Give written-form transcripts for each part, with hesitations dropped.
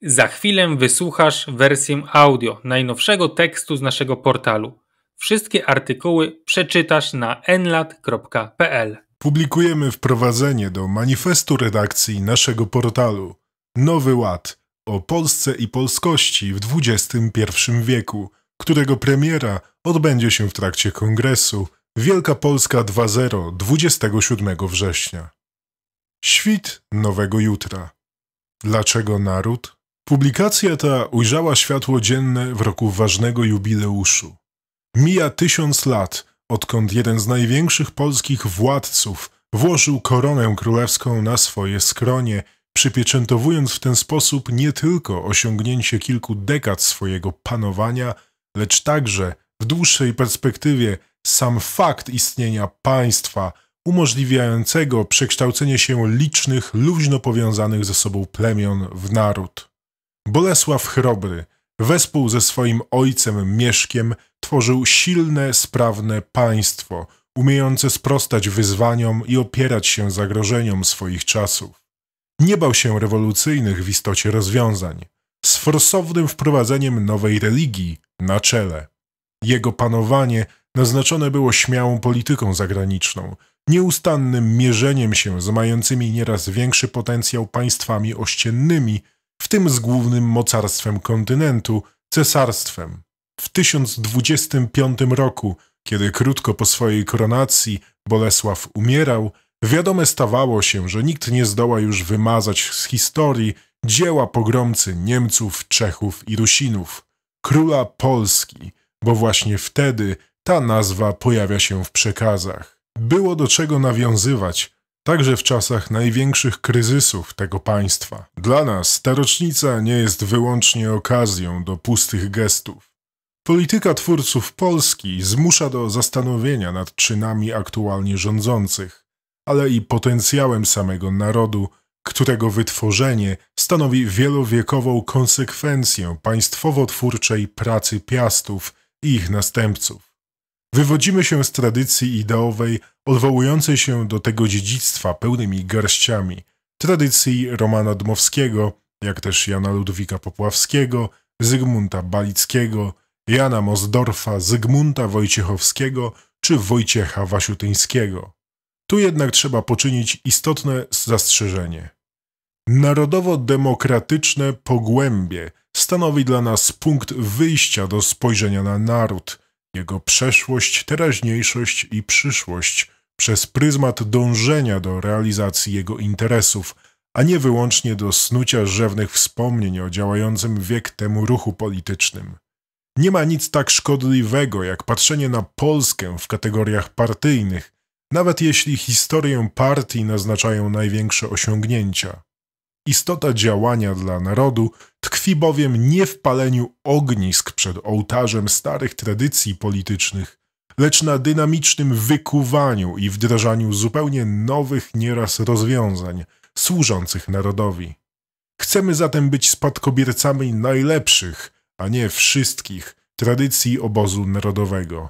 Za chwilę wysłuchasz wersję audio najnowszego tekstu z naszego portalu. Wszystkie artykuły przeczytasz na enlat.pl. Publikujemy wprowadzenie do manifestu redakcji naszego portalu Nowy Ład o Polsce i polskości w XXI wieku, którego premiera odbędzie się w trakcie kongresu Wielka Polska 2.0 27 września. Świt nowego jutra. Dlaczego naród? Publikacja ta ujrzała światło dzienne w roku ważnego jubileuszu. Mija 1000 lat, odkąd jeden z największych polskich władców włożył koronę królewską na swoje skronie, przypieczętowując w ten sposób nie tylko osiągnięcie kilku dekad swojego panowania, lecz także w dłuższej perspektywie sam fakt istnienia państwa umożliwiającego przekształcenie się licznych, luźno powiązanych ze sobą plemion w naród. Bolesław Chrobry wespół ze swoim ojcem Mieszkiem tworzył silne, sprawne państwo, umiejące sprostać wyzwaniom i opierać się zagrożeniom swoich czasów. Nie bał się rewolucyjnych w istocie rozwiązań, z forsownym wprowadzeniem nowej religii na czele. Jego panowanie naznaczone było śmiałą polityką zagraniczną, nieustannym mierzeniem się z mającymi nieraz większy potencjał państwami ościennymi, w tym z głównym mocarstwem kontynentu, cesarstwem. W 1025 roku, kiedy krótko po swojej koronacji Bolesław umierał, wiadome stawało się, że nikt nie zdoła już wymazać z historii dzieła pogromcy Niemców, Czechów i Rusinów, króla Polski, bo właśnie wtedy ta nazwa pojawia się w przekazach. Było do czego nawiązywać, także w czasach największych kryzysów tego państwa. Dla nas ta rocznica nie jest wyłącznie okazją do pustych gestów. Polityka twórców Polski zmusza do zastanowienia nad czynami aktualnie rządzących, ale i potencjałem samego narodu, którego wytworzenie stanowi wielowiekową konsekwencję państwowo-twórczej pracy Piastów i ich następców. Wywodzimy się z tradycji ideowej odwołującej się do tego dziedzictwa pełnymi garściami, tradycji Romana Dmowskiego, jak też Jana Ludwika Popławskiego, Zygmunta Balickiego, Jana Mosdorfa, Zygmunta Wojciechowskiego czy Wojciecha Wasiutyńskiego. Tu jednak trzeba poczynić istotne zastrzeżenie. Narodowo-demokratyczne pogłębie stanowi dla nas punkt wyjścia do spojrzenia na naród, jego przeszłość, teraźniejszość i przyszłość przez pryzmat dążenia do realizacji jego interesów, a nie wyłącznie do snucia rzewnych wspomnień o działającym wiek temu ruchu politycznym. Nie ma nic tak szkodliwego jak patrzenie na Polskę w kategoriach partyjnych, nawet jeśli historię partii naznaczają największe osiągnięcia. Istota działania dla narodu tkwi bowiem nie w paleniu ognisk przed ołtarzem starych tradycji politycznych, lecz na dynamicznym wykuwaniu i wdrażaniu zupełnie nowych nieraz rozwiązań służących narodowi. Chcemy zatem być spadkobiercami najlepszych, a nie wszystkich tradycji obozu narodowego.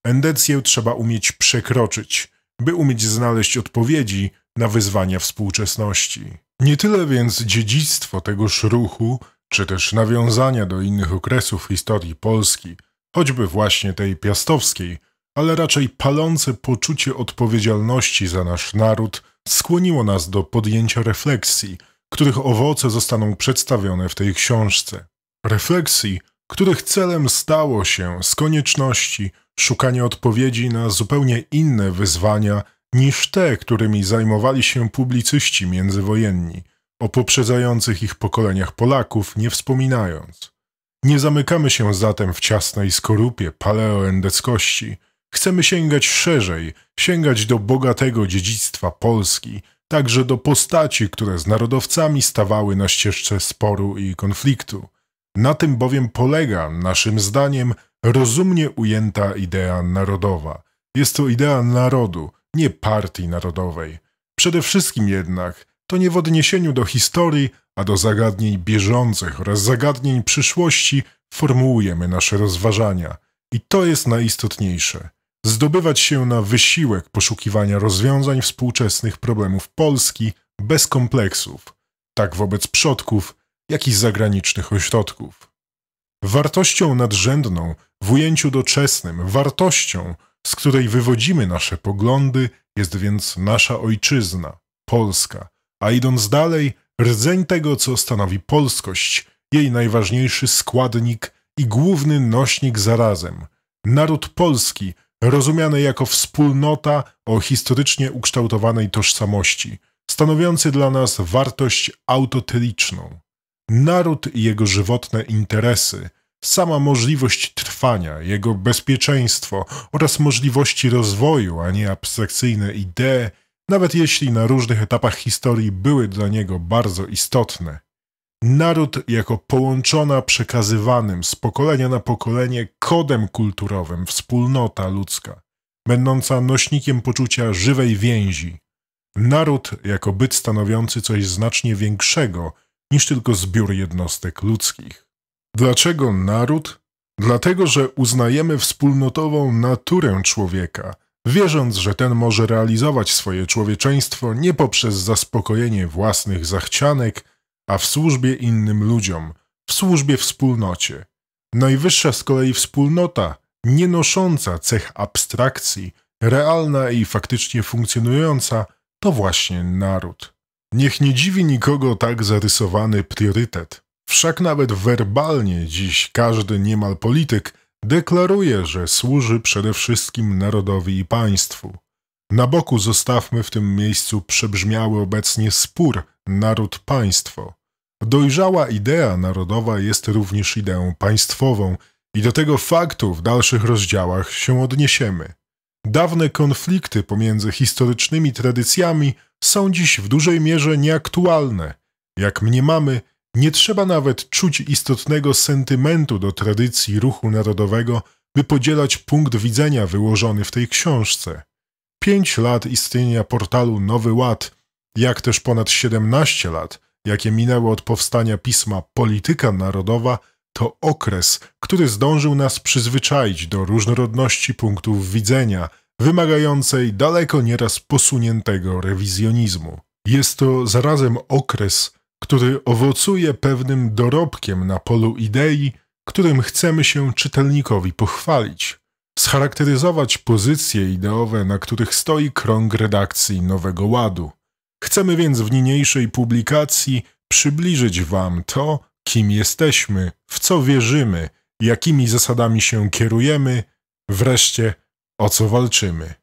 Endecję trzeba umieć przekroczyć, by umieć znaleźć odpowiedzi na wyzwania współczesności. Nie tyle więc dziedzictwo tegoż ruchu, czy też nawiązania do innych okresów historii Polski, choćby właśnie tej piastowskiej, ale raczej palące poczucie odpowiedzialności za nasz naród skłoniło nas do podjęcia refleksji, których owoce zostaną przedstawione w tej książce. Refleksji, których celem stało się z konieczności szukanie odpowiedzi na zupełnie inne wyzwania niż te, którymi zajmowali się publicyści międzywojenni, o poprzedzających ich pokoleniach Polaków nie wspominając. Nie zamykamy się zatem w ciasnej skorupie paleoendeckości. Chcemy sięgać szerzej, sięgać do bogatego dziedzictwa Polski, także do postaci, które z narodowcami stawały na ścieżce sporu i konfliktu. Na tym bowiem polega, naszym zdaniem, rozumnie ujęta idea narodowa. Jest to idea narodu, nie partii narodowej. Przede wszystkim jednak to nie w odniesieniu do historii, a do zagadnień bieżących oraz zagadnień przyszłości formułujemy nasze rozważania. I to jest najistotniejsze. Zdobywać się na wysiłek poszukiwania rozwiązań współczesnych problemów Polski bez kompleksów, tak wobec przodków, jak i zagranicznych ośrodków. Wartością nadrzędną w ujęciu doczesnym, wartością, z której wywodzimy nasze poglądy, jest więc nasza ojczyzna, Polska, a idąc dalej, rdzeń tego, co stanowi polskość, jej najważniejszy składnik i główny nośnik zarazem. Naród polski, rozumiany jako wspólnota o historycznie ukształtowanej tożsamości, stanowiący dla nas wartość autoteliczną. Naród i jego żywotne interesy, sama możliwość trwania, jego bezpieczeństwo oraz możliwości rozwoju, a nie abstrakcyjne idee, nawet jeśli na różnych etapach historii były dla niego bardzo istotne. Naród jako połączona przekazywanym z pokolenia na pokolenie kodem kulturowym wspólnota ludzka, będąca nośnikiem poczucia żywej więzi. Naród jako byt stanowiący coś znacznie większego niż tylko zbiór jednostek ludzkich. Dlaczego naród? Dlatego, że uznajemy wspólnotową naturę człowieka, wierząc, że ten może realizować swoje człowieczeństwo nie poprzez zaspokojenie własnych zachcianek, a w służbie innym ludziom, w służbie wspólnocie. Najwyższa z kolei wspólnota, nie nosząca cech abstrakcji, realna i faktycznie funkcjonująca, to właśnie naród. Niech nie dziwi nikogo tak zarysowany priorytet. Wszak nawet werbalnie dziś każdy niemal polityk deklaruje, że służy przede wszystkim narodowi i państwu. Na boku zostawmy w tym miejscu przebrzmiały obecnie spór naród-państwo. Dojrzała idea narodowa jest również ideą państwową i do tego faktu w dalszych rozdziałach się odniesiemy. Dawne konflikty pomiędzy historycznymi tradycjami są dziś w dużej mierze nieaktualne. Jak mniemamy, nie trzeba nawet czuć istotnego sentymentu do tradycji ruchu narodowego, by podzielać punkt widzenia wyłożony w tej książce. 5 lat istnienia portalu Nowy Ład, jak też ponad 17 lat, jakie minęły od powstania pisma Polityka Narodowa, to okres, który zdążył nas przyzwyczaić do różnorodności punktów widzenia, wymagającej daleko nieraz posuniętego rewizjonizmu. Jest to zarazem okres, który owocuje pewnym dorobkiem na polu idei, którym chcemy się czytelnikowi pochwalić, scharakteryzować pozycje ideowe, na których stoi krąg redakcji Nowego Ładu. Chcemy więc w niniejszej publikacji przybliżyć Wam to, kim jesteśmy, w co wierzymy, jakimi zasadami się kierujemy, wreszcie o co walczymy.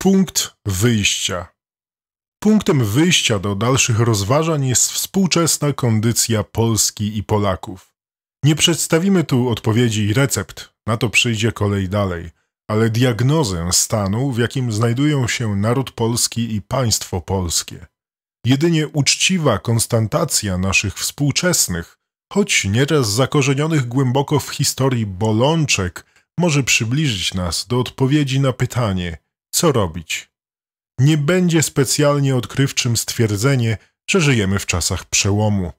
Punkt wyjścia. Punktem wyjścia do dalszych rozważań jest współczesna kondycja Polski i Polaków. Nie przedstawimy tu odpowiedzi i recept, na to przyjdzie kolej dalej, ale diagnozę stanu, w jakim znajdują się naród polski i państwo polskie. Jedynie uczciwa konstatacja naszych współczesnych, choć nieraz zakorzenionych głęboko w historii bolączek, może przybliżyć nas do odpowiedzi na pytanie, co robić. Nie będzie specjalnie odkrywczym stwierdzenie, że żyjemy w czasach przełomu.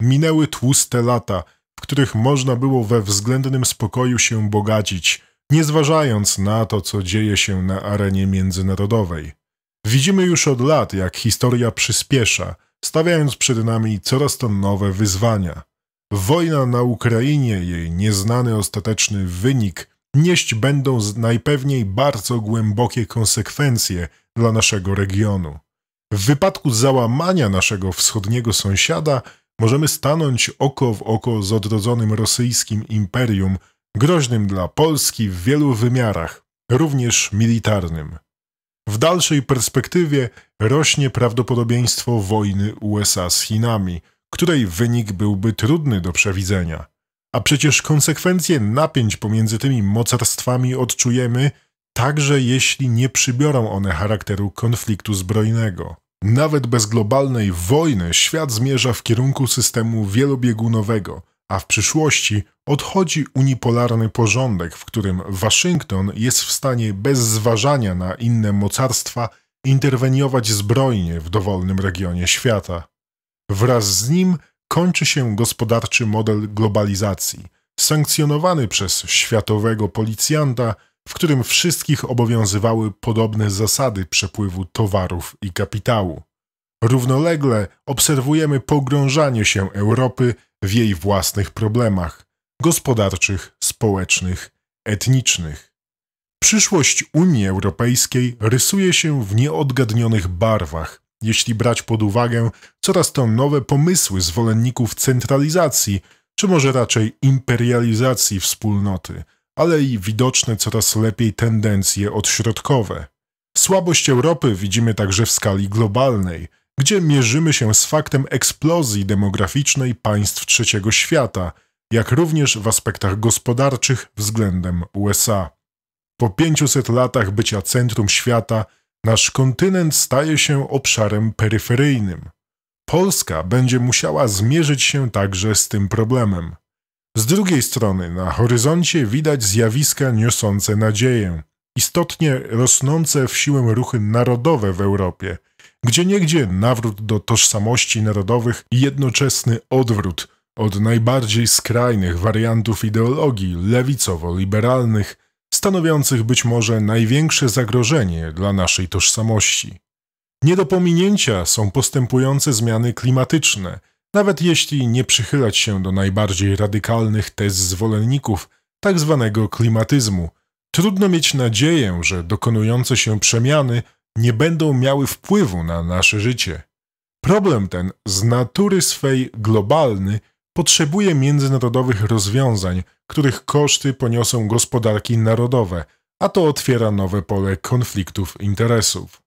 Minęły tłuste lata, w których można było we względnym spokoju się bogacić, nie zważając na to, co dzieje się na arenie międzynarodowej. Widzimy już od lat, jak historia przyspiesza, stawiając przed nami coraz to nowe wyzwania. Wojna na Ukrainie, jej nieznany ostateczny wynik, nieść będą najpewniej bardzo głębokie konsekwencje dla naszego regionu. W wypadku załamania naszego wschodniego sąsiada możemy stanąć oko w oko z odrodzonym rosyjskim imperium, groźnym dla Polski w wielu wymiarach, również militarnym. W dalszej perspektywie rośnie prawdopodobieństwo wojny USA z Chinami, której wynik byłby trudny do przewidzenia. A przecież konsekwencje napięć pomiędzy tymi mocarstwami odczujemy, także jeśli nie przybiorą one charakteru konfliktu zbrojnego. Nawet bez globalnej wojny świat zmierza w kierunku systemu wielobiegunowego, a w przyszłości odchodzi unipolarny porządek, w którym Waszyngton jest w stanie bez zważania na inne mocarstwa interweniować zbrojnie w dowolnym regionie świata. Wraz z nim kończy się gospodarczy model globalizacji, sankcjonowany przez światowego policjanta, w którym wszystkich obowiązywały podobne zasady przepływu towarów i kapitału. Równolegle obserwujemy pogrążanie się Europy w jej własnych problemach gospodarczych, społecznych, etnicznych. Przyszłość Unii Europejskiej rysuje się w nieodgadnionych barwach, jeśli brać pod uwagę coraz to nowe pomysły zwolenników centralizacji, czy może raczej imperializacji wspólnoty, ale i widoczne coraz lepiej tendencje odśrodkowe. Słabość Europy widzimy także w skali globalnej, gdzie mierzymy się z faktem eksplozji demograficznej państw trzeciego świata, jak również w aspektach gospodarczych względem USA. Po 500 latach bycia centrum świata, nasz kontynent staje się obszarem peryferyjnym. Polska będzie musiała zmierzyć się także z tym problemem. Z drugiej strony na horyzoncie widać zjawiska niosące nadzieję, istotnie rosnące w siłę ruchy narodowe w Europie, gdzieniegdzie nawrót do tożsamości narodowych i jednoczesny odwrót od najbardziej skrajnych wariantów ideologii lewicowo-liberalnych, stanowiących być może największe zagrożenie dla naszej tożsamości. Nie do pominięcia są postępujące zmiany klimatyczne, nawet jeśli nie przychylać się do najbardziej radykalnych tez zwolenników tzw. klimatyzmu. Trudno mieć nadzieję, że dokonujące się przemiany nie będą miały wpływu na nasze życie. Problem ten z natury swej globalny potrzebuje międzynarodowych rozwiązań, których koszty poniosą gospodarki narodowe, a to otwiera nowe pole konfliktów interesów.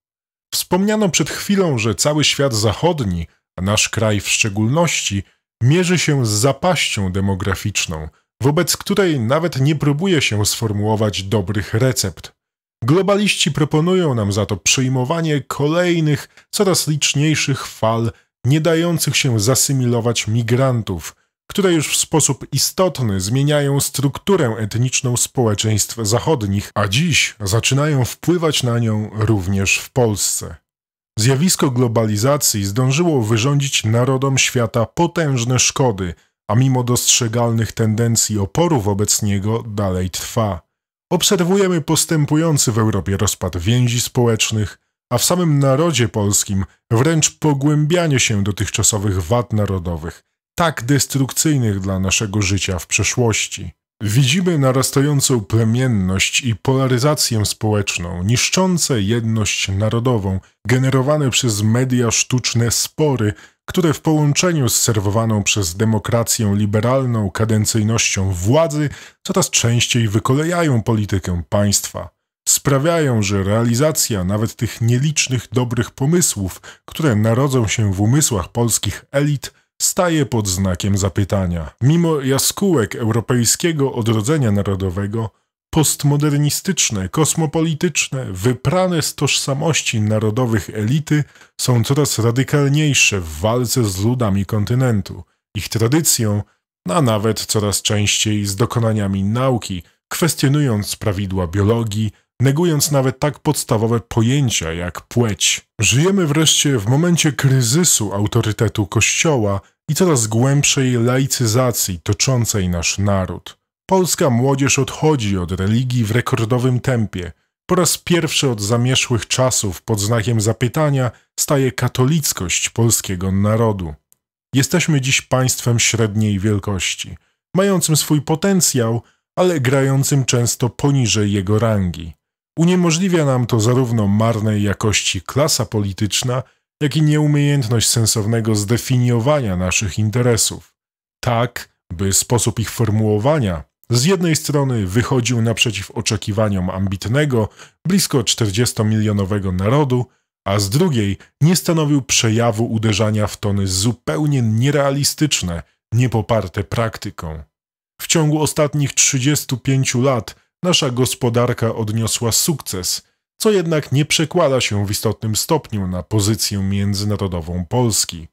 Wspomniano przed chwilą, że cały świat zachodni, a nasz kraj w szczególności, mierzy się z zapaścią demograficzną, wobec której nawet nie próbuje się sformułować dobrych recept. Globaliści proponują nam za to przyjmowanie kolejnych, coraz liczniejszych fal, nie dających się zasymilować migrantów, które już w sposób istotny zmieniają strukturę etniczną społeczeństw zachodnich, a dziś zaczynają wpływać na nią również w Polsce. Zjawisko globalizacji zdążyło wyrządzić narodom świata potężne szkody, a mimo dostrzegalnych tendencji oporu wobec niego dalej trwa. Obserwujemy postępujący w Europie rozpad więzi społecznych, a w samym narodzie polskim wręcz pogłębianie się dotychczasowych wad narodowych, tak destrukcyjnych dla naszego życia w przeszłości. Widzimy narastającą plemienność i polaryzację społeczną, niszczące jedność narodową, generowane przez media sztuczne spory, które w połączeniu z serwowaną przez demokrację liberalną kadencyjnością władzy coraz częściej wykolejają politykę państwa. Sprawiają, że realizacja nawet tych nielicznych dobrych pomysłów, które narodzą się w umysłach polskich elit, staje pod znakiem zapytania. Mimo jaskółek europejskiego odrodzenia narodowego, postmodernistyczne, kosmopolityczne, wyprane z tożsamości narodowych elity są coraz radykalniejsze w walce z ludami kontynentu, ich tradycją, a nawet coraz częściej z dokonaniami nauki, kwestionując prawidła biologii, negując nawet tak podstawowe pojęcia jak płeć. Żyjemy wreszcie w momencie kryzysu autorytetu Kościoła i coraz głębszej laicyzacji toczącej nasz naród. Polska młodzież odchodzi od religii w rekordowym tempie. Po raz pierwszy od zamierzchłych czasów pod znakiem zapytania staje katolickość polskiego narodu. Jesteśmy dziś państwem średniej wielkości, mającym swój potencjał, ale grającym często poniżej jego rangi. Uniemożliwia nam to zarówno marnej jakości klasa polityczna, jak i nieumiejętność sensownego zdefiniowania naszych interesów, tak by sposób ich formułowania z jednej strony wychodził naprzeciw oczekiwaniom ambitnego, blisko 40-milionowego narodu, a z drugiej nie stanowił przejawu uderzania w tony zupełnie nierealistyczne, niepoparte praktyką. W ciągu ostatnich 35 lat nasza gospodarka odniosła sukces, co jednak nie przekłada się w istotnym stopniu na pozycję międzynarodową Polski.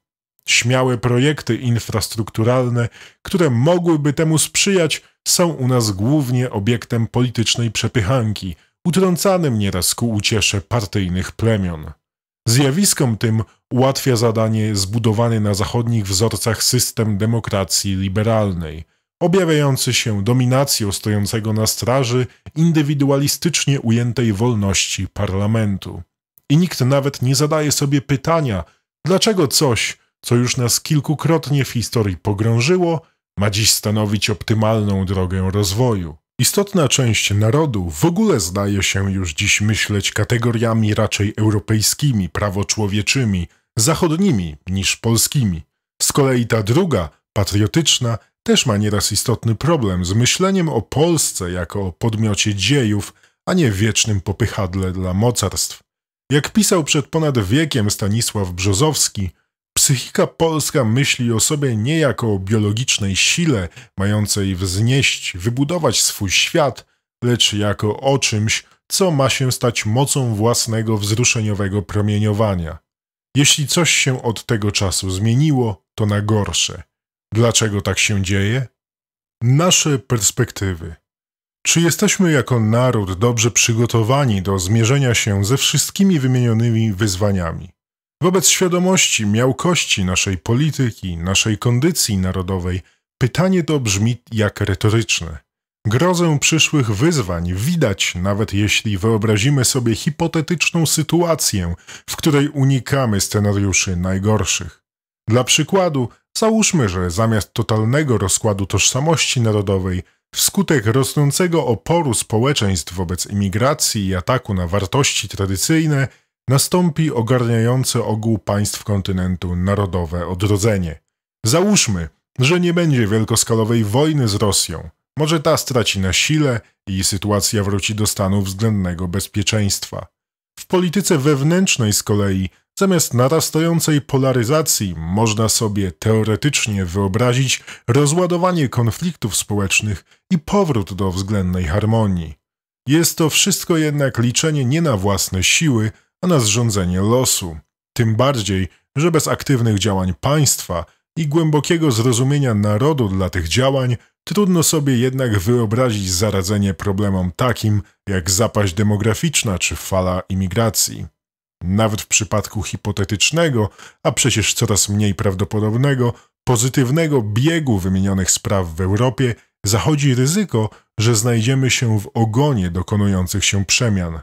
Śmiałe projekty infrastrukturalne, które mogłyby temu sprzyjać, są u nas głównie obiektem politycznej przepychanki, utrącanym nieraz ku uciesze partyjnych plemion. Zjawiskom tym ułatwia zadanie zbudowany na zachodnich wzorcach system demokracji liberalnej, objawiający się dominacją stojącego na straży indywidualistycznie ujętej wolności parlamentu. I nikt nawet nie zadaje sobie pytania, Dlaczego coś, co już nas kilkukrotnie w historii pogrążyło, ma dziś stanowić optymalną drogę rozwoju? Istotna część narodu w ogóle zdaje się już dziś myśleć kategoriami raczej europejskimi, prawoczłowieczymi, zachodnimi niż polskimi. Z kolei ta druga, patriotyczna, też ma nieraz istotny problem z myśleniem o Polsce jako o podmiocie dziejów, a nie wiecznym popychadle dla mocarstw. Jak pisał przed ponad wiekiem Stanisław Brzozowski, psychika polska myśli o sobie nie jako o biologicznej sile mającej wznieść, wybudować swój świat, lecz jako o czymś, co ma się stać mocą własnego wzruszeniowego promieniowania. Jeśli coś się od tego czasu zmieniło, to na gorsze. Dlaczego tak się dzieje? Nasze perspektywy. Czy jesteśmy jako naród dobrze przygotowani do zmierzenia się ze wszystkimi wymienionymi wyzwaniami? Wobec świadomości miałkości naszej polityki, naszej kondycji narodowej, pytanie to brzmi jak retoryczne. Grozę przyszłych wyzwań widać, nawet jeśli wyobrazimy sobie hipotetyczną sytuację, w której unikamy scenariuszy najgorszych. Dla przykładu, załóżmy, że zamiast totalnego rozkładu tożsamości narodowej, wskutek rosnącego oporu społeczeństw wobec imigracji i ataku na wartości tradycyjne, nastąpi ogarniające ogół państw kontynentu narodowe odrodzenie. Załóżmy, że nie będzie wielkoskalowej wojny z Rosją. Może ta straci na sile i sytuacja wróci do stanu względnego bezpieczeństwa. W polityce wewnętrznej z kolei, zamiast narastającej polaryzacji, można sobie teoretycznie wyobrazić rozładowanie konfliktów społecznych i powrót do względnej harmonii. Jest to wszystko jednak liczenie nie na własne siły, a na zrządzenie losu. Tym bardziej, że bez aktywnych działań państwa i głębokiego zrozumienia narodu dla tych działań trudno sobie jednak wyobrazić zaradzenie problemom takim jak zapaść demograficzna czy fala imigracji. Nawet w przypadku hipotetycznego, a przecież coraz mniej prawdopodobnego, pozytywnego biegu wymienionych spraw w Europie zachodzi ryzyko, że znajdziemy się w ogonie dokonujących się przemian.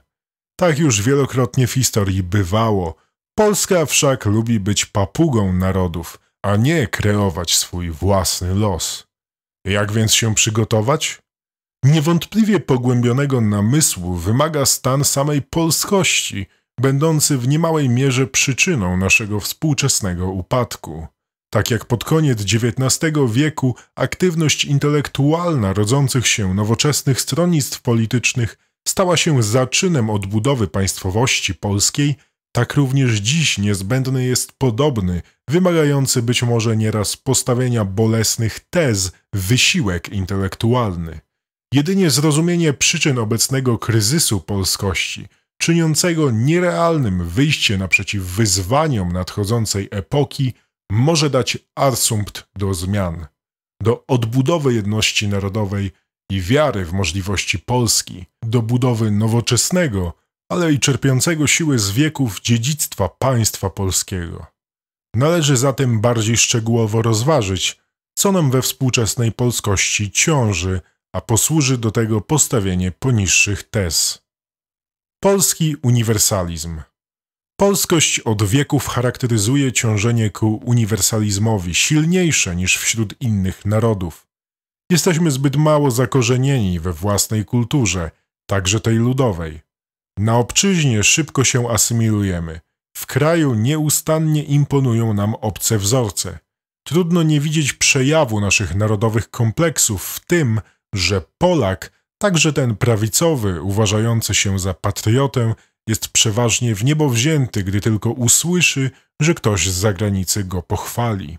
Tak już wielokrotnie w historii bywało. Polska wszak lubi być papugą narodów, a nie kreować swój własny los. Jak więc się przygotować? Niewątpliwie pogłębionego namysłu wymaga stan samej polskości, będący w niemałej mierze przyczyną naszego współczesnego upadku. Tak jak pod koniec XIX wieku aktywność intelektualna rodzących się nowoczesnych stronnictw politycznych stała się zaczynem odbudowy państwowości polskiej, tak również dziś niezbędny jest podobny, wymagający być może nieraz postawienia bolesnych tez, wysiłek intelektualny. Jedynie zrozumienie przyczyn obecnego kryzysu polskości, czyniącego nierealnym wyjście naprzeciw wyzwaniom nadchodzącej epoki, może dać asumpt do zmian, do odbudowy jedności narodowej i wiary w możliwości Polski, do budowy nowoczesnego, ale i czerpiącego siły z wieków dziedzictwa państwa polskiego. Należy zatem bardziej szczegółowo rozważyć, co nam we współczesnej polskości ciąży, a posłuży do tego postawienie poniższych tez. Polski uniwersalizm. Polskość od wieków charakteryzuje ciążenie ku uniwersalizmowi, silniejsze niż wśród innych narodów. Jesteśmy zbyt mało zakorzenieni we własnej kulturze, także tej ludowej. Na obczyźnie szybko się asymilujemy. W kraju nieustannie imponują nam obce wzorce. Trudno nie widzieć przejawu naszych narodowych kompleksów w tym, że Polak, także ten prawicowy, uważający się za patriotę, jest przeważnie w niebo wzięty, gdy tylko usłyszy, że ktoś z zagranicy go pochwali.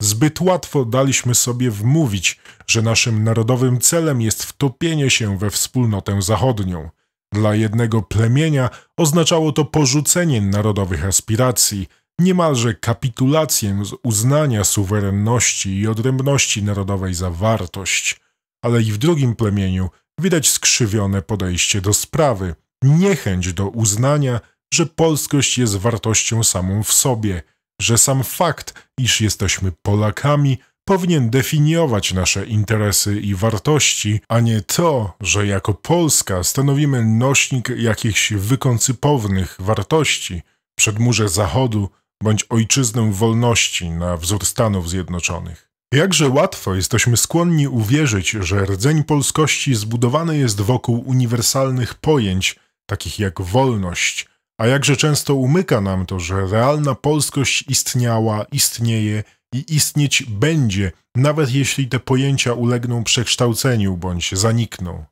Zbyt łatwo daliśmy sobie wmówić, że naszym narodowym celem jest wtopienie się we wspólnotę zachodnią. Dla jednego plemienia oznaczało to porzucenie narodowych aspiracji, niemalże kapitulację z uznania suwerenności i odrębności narodowej za wartość. Ale i w drugim plemieniu widać skrzywione podejście do sprawy, niechęć do uznania, że polskość jest wartością samą w sobie, że sam fakt, iż jesteśmy Polakami, powinien definiować nasze interesy i wartości, a nie to, że jako Polska stanowimy nośnik jakichś wykoncypownych wartości, przedmurze Zachodu bądź ojczyznę wolności na wzór Stanów Zjednoczonych. Jakże łatwo jesteśmy skłonni uwierzyć, że rdzeń polskości zbudowany jest wokół uniwersalnych pojęć, takich jak wolność, a jakże często umyka nam to, że realna polskość istniała, istnieje i istnieć będzie, nawet jeśli te pojęcia ulegną przekształceniu bądź zanikną.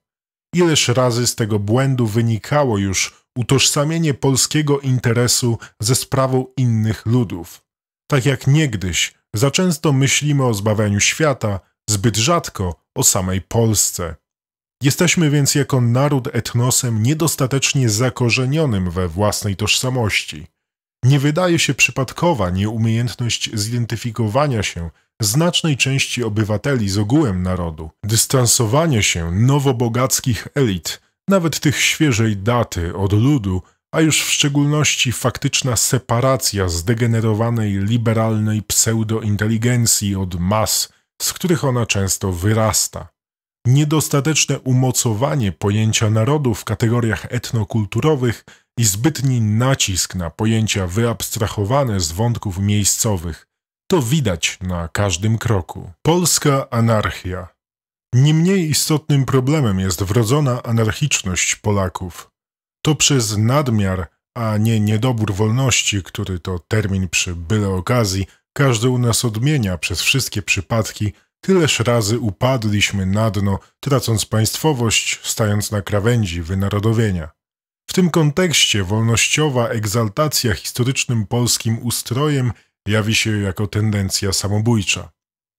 Ileż razy z tego błędu wynikało już utożsamienie polskiego interesu ze sprawą innych ludów. Tak jak niegdyś, za często myślimy o zbawianiu świata, zbyt rzadko o samej Polsce. Jesteśmy więc jako naród etnosem niedostatecznie zakorzenionym we własnej tożsamości. Nie wydaje się przypadkowa nieumiejętność zidentyfikowania się znacznej części obywateli z ogółem narodu, dystansowanie się nowobogackich elit, nawet tych świeżej daty od ludu, a już w szczególności faktyczna separacja zdegenerowanej liberalnej pseudointeligencji od mas, z których ona często wyrasta. Niedostateczne umocowanie pojęcia narodu w kategoriach etnokulturowych i zbytni nacisk na pojęcia wyabstrahowane z wątków miejscowych. To widać na każdym kroku. Polska anarchia. Nie mniej istotnym problemem jest wrodzona anarchiczność Polaków. To przez nadmiar, a nie niedobór wolności, który to termin przy byle okazji każdy u nas odmienia przez wszystkie przypadki, tyleż razy upadliśmy na dno, tracąc państwowość, stając na krawędzi wynarodowienia. W tym kontekście wolnościowa egzaltacja historycznym polskim ustrojem jawi się jako tendencja samobójcza.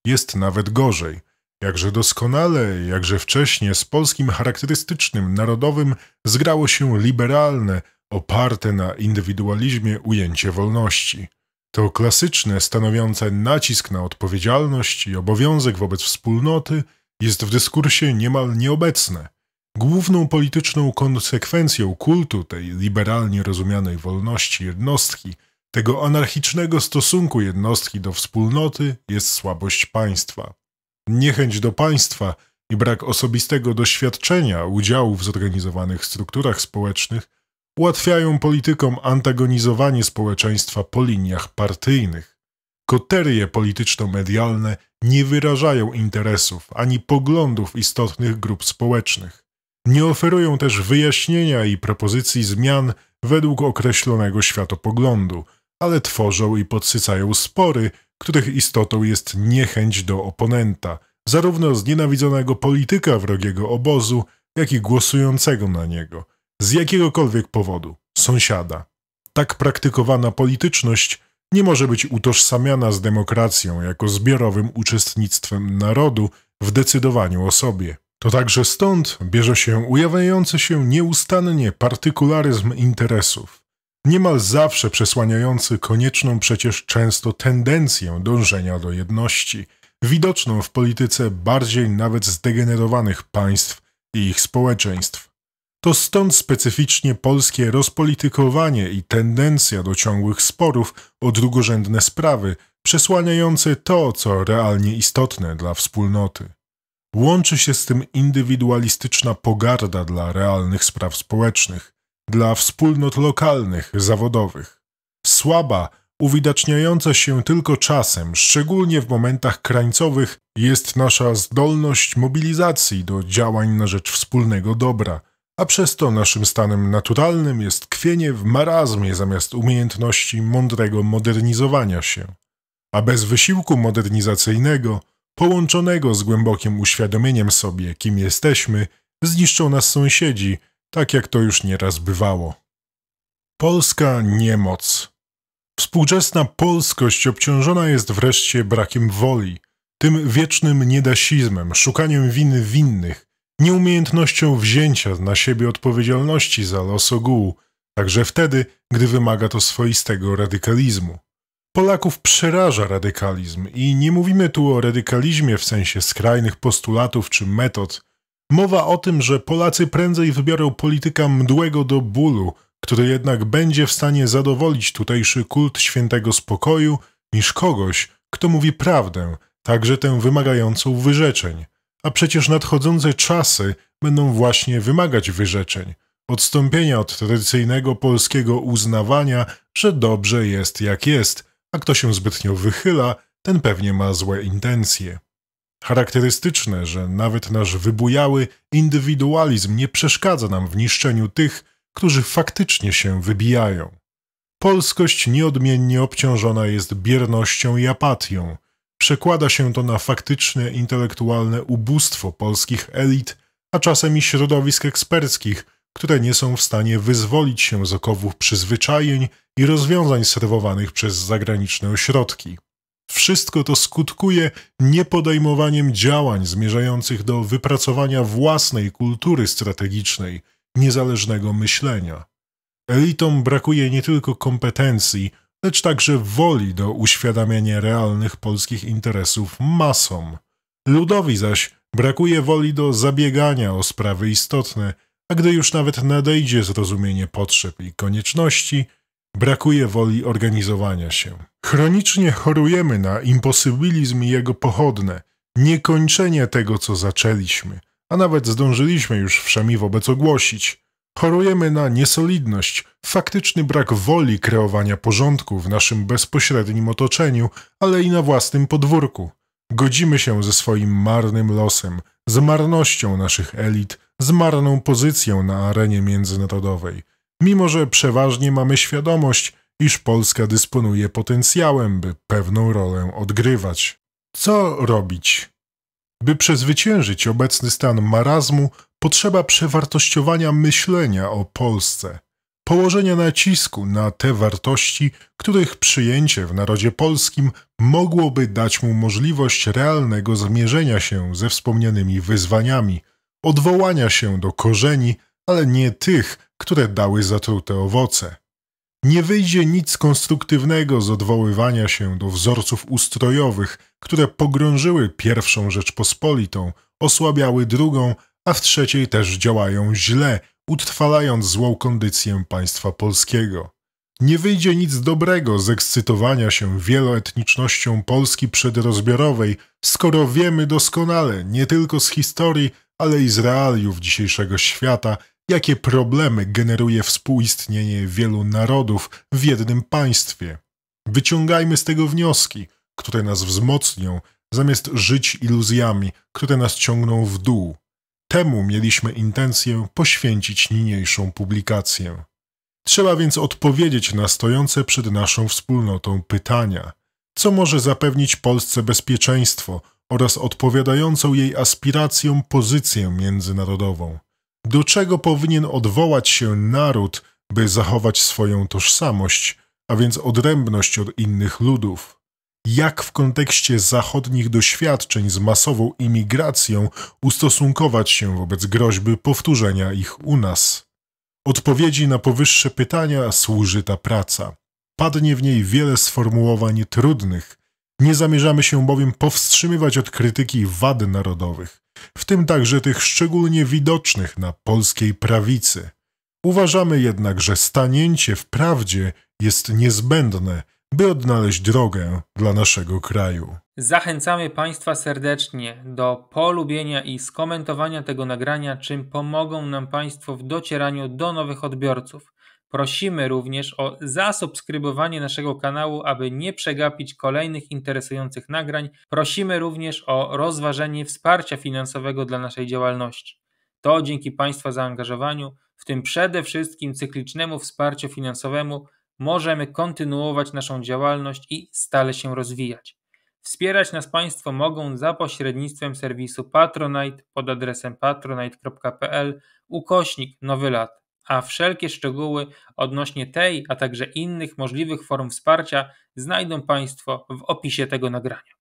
Jest nawet gorzej. Jakże doskonale, jakże wcześnie z polskim charakterystycznym narodowym zgrało się liberalne, oparte na indywidualizmie ujęcie wolności. To klasyczne, stanowiące nacisk na odpowiedzialność i obowiązek wobec wspólnoty jest w dyskursie niemal nieobecne. Główną polityczną konsekwencją kultu tej liberalnie rozumianej wolności jednostki, tego anarchicznego stosunku jednostki do wspólnoty jest słabość państwa. Niechęć do państwa i brak osobistego doświadczenia udziału w zorganizowanych strukturach społecznych ułatwiają politykom antagonizowanie społeczeństwa po liniach partyjnych. Koterie polityczno-medialne nie wyrażają interesów ani poglądów istotnych grup społecznych. Nie oferują też wyjaśnienia i propozycji zmian według określonego światopoglądu, ale tworzą i podsycają spory, których istotą jest niechęć do oponenta, zarówno znienawidzonego polityka wrogiego obozu, jak i głosującego na niego, z jakiegokolwiek powodu, sąsiada. Tak praktykowana polityczność nie może być utożsamiana z demokracją jako zbiorowym uczestnictwem narodu w decydowaniu o sobie. To także stąd bierze się ujawniający się nieustannie partykularyzm interesów, niemal zawsze przesłaniający konieczną przecież często tendencję dążenia do jedności, widoczną w polityce bardziej nawet zdegenerowanych państw i ich społeczeństw. To stąd specyficznie polskie rozpolitykowanie i tendencja do ciągłych sporów o drugorzędne sprawy, przesłaniające to, co realnie istotne dla wspólnoty. Łączy się z tym indywidualistyczna pogarda dla realnych spraw społecznych, dla wspólnot lokalnych, zawodowych. Słaba, uwidaczniająca się tylko czasem, szczególnie w momentach krańcowych, jest nasza zdolność mobilizacji do działań na rzecz wspólnego dobra, a przez to naszym stanem naturalnym jest tkwienie w marazmie zamiast umiejętności mądrego modernizowania się. A bez wysiłku modernizacyjnego, połączonego z głębokim uświadomieniem sobie, kim jesteśmy, zniszczą nas sąsiedzi, tak jak to już nieraz bywało. Polska niemoc. Współczesna polskość obciążona jest wreszcie brakiem woli, tym wiecznym niedasizmem, szukaniem winy winnych, nieumiejętnością wzięcia na siebie odpowiedzialności za los ogółu, także wtedy, gdy wymaga to swoistego radykalizmu. Polaków przeraża radykalizm i nie mówimy tu o radykalizmie w sensie skrajnych postulatów czy metod. Mowa o tym, że Polacy prędzej wybiorą polityka mdłego do bólu, który jednak będzie w stanie zadowolić tutejszy kult świętego spokoju, niż kogoś, kto mówi prawdę, także tę wymagającą wyrzeczeń. A przecież nadchodzące czasy będą właśnie wymagać wyrzeczeń, odstąpienia od tradycyjnego polskiego uznawania, że dobrze jest jak jest, a kto się zbytnio wychyla, ten pewnie ma złe intencje. Charakterystyczne, że nawet nasz wybujały indywidualizm nie przeszkadza nam w niszczeniu tych, którzy faktycznie się wybijają. Polskość nieodmiennie obciążona jest biernością i apatią. Przekłada się to na faktyczne intelektualne ubóstwo polskich elit, a czasem i środowisk eksperckich, które nie są w stanie wyzwolić się z okowów przyzwyczajeń i rozwiązań serwowanych przez zagraniczne ośrodki. Wszystko to skutkuje niepodejmowaniem działań zmierzających do wypracowania własnej kultury strategicznej, niezależnego myślenia. Elitom brakuje nie tylko kompetencji, lecz także woli do uświadamiania realnych polskich interesów masom. Ludowi zaś brakuje woli do zabiegania o sprawy istotne, a gdy już nawet nadejdzie zrozumienie potrzeb i konieczności, brakuje woli organizowania się. Chronicznie chorujemy na imposybilizm i jego pochodne, niekończenie tego, co zaczęliśmy, a nawet zdążyliśmy już wszemi wobec ogłosić. Chorujemy na niesolidność, faktyczny brak woli kreowania porządku w naszym bezpośrednim otoczeniu, ale i na własnym podwórku. Godzimy się ze swoim marnym losem, z marnością naszych elit, z marną pozycją na arenie międzynarodowej, mimo że przeważnie mamy świadomość, iż Polska dysponuje potencjałem, by pewną rolę odgrywać. Co robić? By przezwyciężyć obecny stan marazmu, potrzeba przewartościowania myślenia o Polsce, położenia nacisku na te wartości, których przyjęcie w narodzie polskim mogłoby dać mu możliwość realnego zmierzenia się ze wspomnianymi wyzwaniami, odwołania się do korzeni, ale nie tych, które dały zatrute owoce. Nie wyjdzie nic konstruktywnego z odwoływania się do wzorców ustrojowych, które pogrążyły pierwszą Rzeczpospolitą, osłabiały drugą, a w trzeciej też działają źle, utrwalając złą kondycję państwa polskiego. Nie wyjdzie nic dobrego z ekscytowania się wieloetnicznością Polski przedrozbiorowej, skoro wiemy doskonale, nie tylko z historii, ale i z realiów dzisiejszego świata, jakie problemy generuje współistnienie wielu narodów w jednym państwie. Wyciągajmy z tego wnioski, które nas wzmocnią, zamiast żyć iluzjami, które nas ciągną w dół. Temu mieliśmy intencję poświęcić niniejszą publikację. Trzeba więc odpowiedzieć na stojące przed naszą wspólnotą pytania. Co może zapewnić Polsce bezpieczeństwo oraz odpowiadającą jej aspiracjom pozycję międzynarodową? Do czego powinien odwołać się naród, by zachować swoją tożsamość, a więc odrębność od innych ludów? Jak w kontekście zachodnich doświadczeń z masową imigracją ustosunkować się wobec groźby powtórzenia ich u nas? Odpowiedzi na powyższe pytania służy ta praca. Padnie w niej wiele sformułowań trudnych. Nie zamierzamy się bowiem powstrzymywać od krytyki wad narodowych, w tym także tych szczególnie widocznych na polskiej prawicy. Uważamy jednak, że stanięcie w prawdzie jest niezbędne, by odnaleźć drogę dla naszego kraju. Zachęcamy Państwa serdecznie do polubienia i skomentowania tego nagrania, czym pomogą nam Państwo w docieraniu do nowych odbiorców. Prosimy również o zasubskrybowanie naszego kanału, aby nie przegapić kolejnych interesujących nagrań. Prosimy również o rozważenie wsparcia finansowego dla naszej działalności. To dzięki Państwa zaangażowaniu, w tym przede wszystkim cyklicznemu wsparciu finansowemu, możemy kontynuować naszą działalność i stale się rozwijać. Wspierać nas Państwo mogą za pośrednictwem serwisu Patronite pod adresem patronite.pl/Nowy Lat, a wszelkie szczegóły odnośnie tej, a także innych możliwych form wsparcia znajdą Państwo w opisie tego nagrania.